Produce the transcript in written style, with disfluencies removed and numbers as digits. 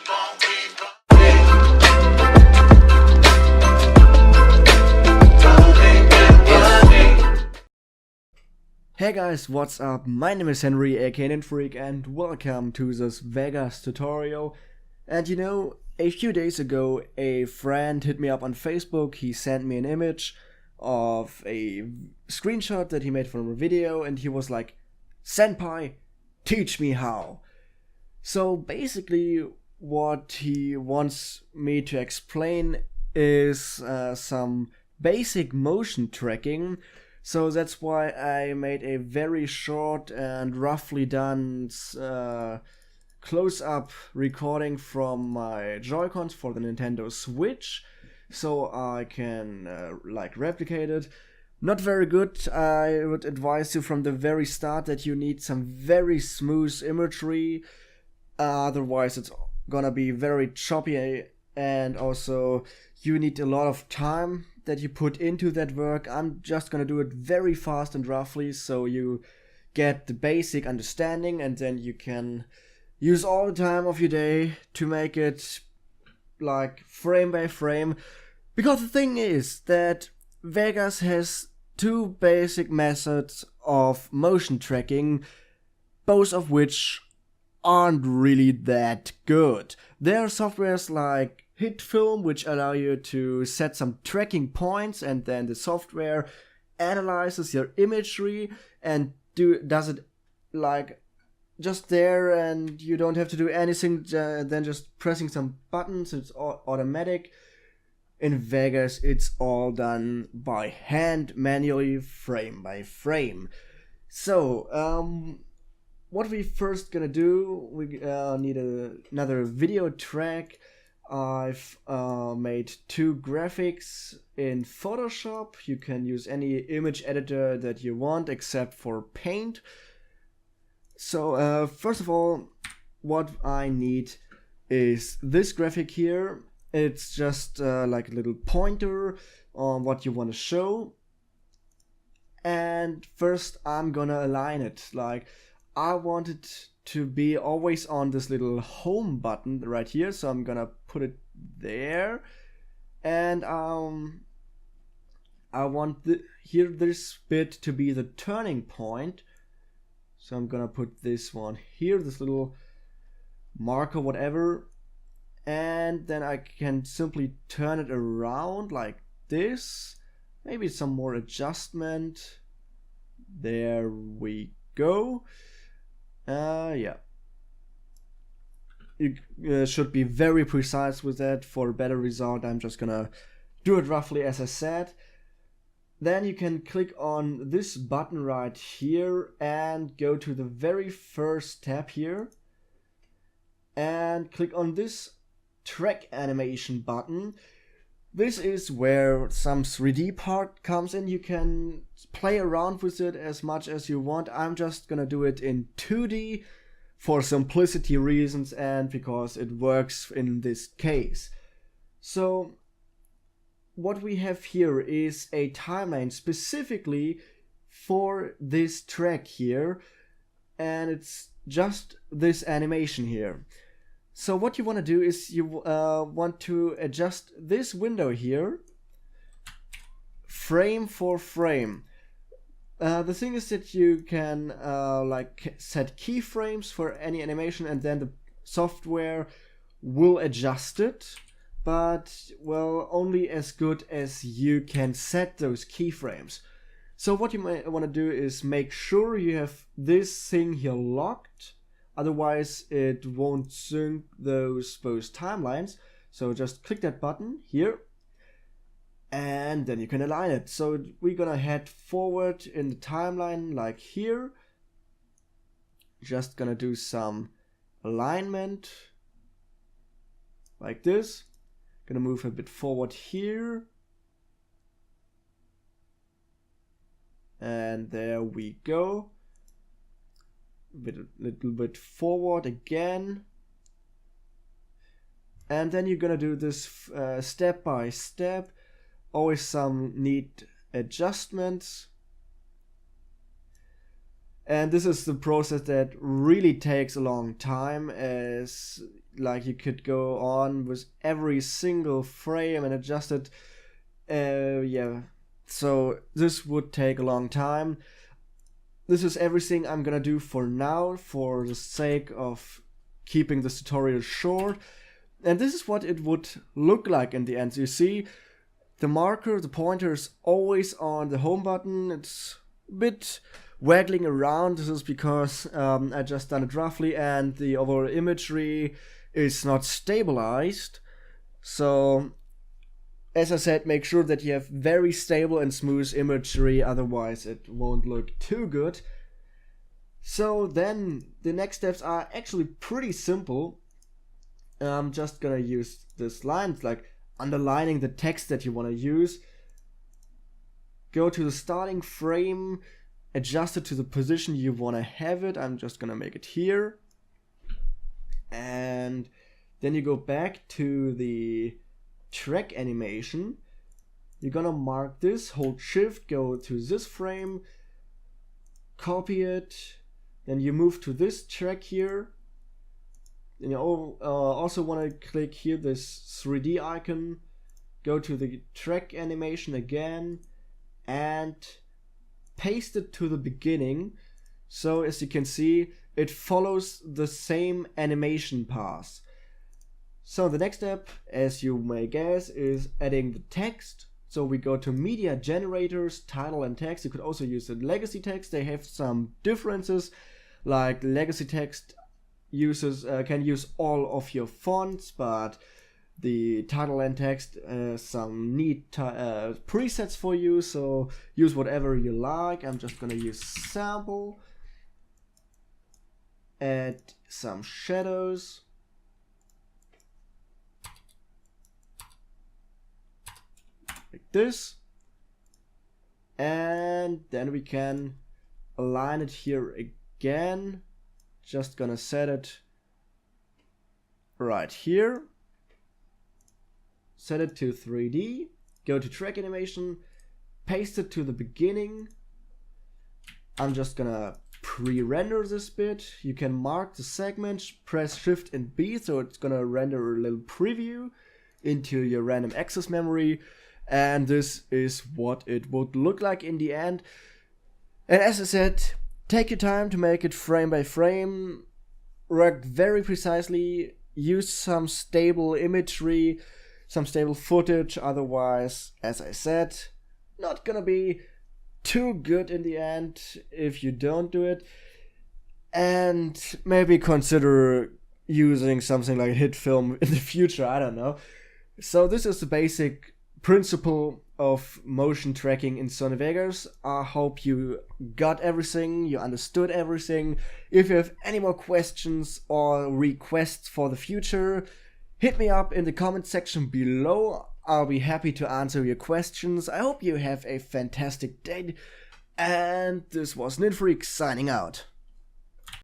Hey guys, what's up? My name is Henry, aka Freak, and welcome to this Vegas tutorial. And you know, a few days ago a friend hit me up on Facebook. He sent me an image of a screenshot that he made from a video, and he was like, "Senpai, teach me how." So basically what he wants me to explain is some basic motion tracking. So that's why I made a very short and roughly done close-up recording from my Joy-Cons for the Nintendo Switch, so I can replicate it. Not very good. I would advise you from the very start that you need some very smooth imagery, otherwise it's gonna be very choppy, and also you need a lot of time that you put into that work. I'm just gonna do it very fast and roughly so you get the basic understanding, and then you can use all the time of your day to make it like frame by frame. Because the thing is that Vegas has two basic methods of motion tracking, both of which aren't really that good. There are softwares like HitFilm, which allow you to set some tracking points, and then the software analyzes your imagery and does it like just there, and you don't have to do anything then just pressing some buttons. It's all automatic. In Vegas it's all done by hand, manually, frame by frame. So what we first gonna do, we need another video track. I've made two graphics in Photoshop. You can use any image editor that you want except for Paint. So first of all, what I need is this graphic here. It's just like a little pointer on what you want to show. And first I'm gonna align it. Like, I want it to be always on this little home button right here, so I'm gonna put it there. And I want this bit to be the turning point, so I'm gonna put this one here, this little marker, whatever, and then I can simply turn it around like this. Maybe some more adjustment. There we go. Yeah, you should be very precise with that for a better result. I'm just gonna do it roughly as I said. Then you can click on this button right here and go to the very first tab here and click on this track animation button. This is where some 3D part comes in. You can play around with it as much as you want. I'm just gonna do it in 2D for simplicity reasons and because it works in this case. So what we have here is a timeline specifically for this track here, and it's just this animation here. So what you want to do is you want to adjust this window here frame for frame. The thing is that you can set keyframes for any animation, and then the software will adjust it, but well, only as good as you can set those keyframes. So what you might want to do is make sure you have this thing here locked. Otherwise it won't sync those both timelines. So just click that button here and then you can align it. So we're gonna head forward in the timeline like here. Just gonna do some alignment like this. Gonna move a bit forward here. And there we go. A little bit forward again, and then you're gonna do this step by step. Always some neat adjustments, and this is the process that really takes a long time, as like you could go on with every single frame and adjust it. Yeah, so this would take a long time. This is everything I'm gonna do for now, for the sake of keeping this tutorial short. And this is what it would look like in the end. So you see, the marker, the pointer is always on the home button. It's a bit waggling around. This is because I just done it roughly and the overall imagery is not stabilized. So as I said, make sure that you have very stable and smooth imagery, otherwise it won't look too good. So then the next steps are actually pretty simple. I'm just gonna use this line. It's like underlining the text that you want to use. Go to the starting frame, adjust it to the position you want to have it. I'm just gonna make it here. And then you go back to the track animation. You're gonna mark this, hold shift, go to this frame, copy it, then you move to this track here. And you also want to click here this 3D icon, go to the track animation again and paste it to the beginning. So as you can see, it follows the same animation path. So the next step, as you may guess, is adding the text. So we go to media generators, title and text. You could also use the legacy text. They have some differences, like legacy text can use all of your fonts, but the title and text some neat presets for you, so use whatever you like. I'm just gonna use sample, add some shadows, like this, and then we can align it here again. Just gonna set it right here, set it to 3D, go to track animation, paste it to the beginning. I'm just gonna pre-render this bit. You can mark the segment, press Shift and B, so it's gonna render a little preview into your random access memory, and this is what it would look like in the end. And as I said, take your time to make it frame by frame, work very precisely, use some stable imagery, some stable footage, otherwise, as I said, not gonna be too good in the end if you don't do it. And maybe consider using something like hit film in the future, I don't know. So this is the basic principle of motion tracking in Sony Vegas. I hope you got everything, you understood everything. If you have any more questions or requests for the future, hit me up in the comment section below. I'll be happy to answer your questions. I hope you have a fantastic day, and this was nFreak signing out.